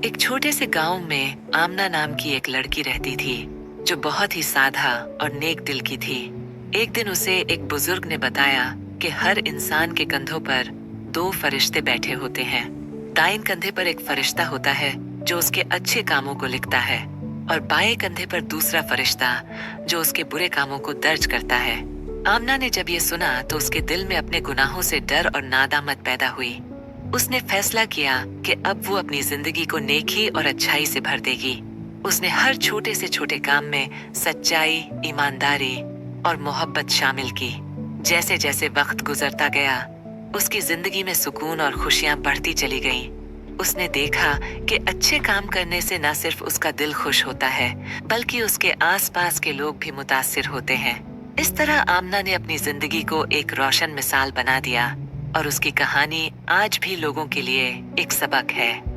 एक छोटे से गांव में आमना नाम की एक लड़की रहती थी जो बहुत ही सादा और नेक दिल की थी। एक दिन उसे एक बुजुर्ग ने बताया कि हर इंसान के कंधों पर दो फरिश्ते बैठे होते हैं। दाहिने कंधे पर एक फरिश्ता होता है जो उसके अच्छे कामों को लिखता है और बाएं कंधे पर दूसरा फरिश्ता जो उसके बुरे कामों को दर्ज करता है। आमना ने जब ये सुना तो उसके दिल में अपने गुनाहों से डर और नादामत पैदा हुई। उसने फैसला किया कि अब वो अपनी जिंदगी को नेकी और अच्छाई से भर देगी। उसने हर छोटे से छोटे काम में सच्चाई, ईमानदारी और मोहब्बत शामिल की। जैसे जैसे वक्त गुजरता गया, उसकी जिंदगी में सुकून और खुशियां बढ़ती चली गईं। उसने देखा कि अच्छे काम करने से न सिर्फ उसका दिल खुश होता है, बल्कि उसके आसपास के लोग भी मुतासिर होते हैं। इस तरह आमना ने अपनी जिंदगी को एक रोशन मिसाल बना दिया और उसकी कहानी आज भी लोगों के लिए एक सबक है।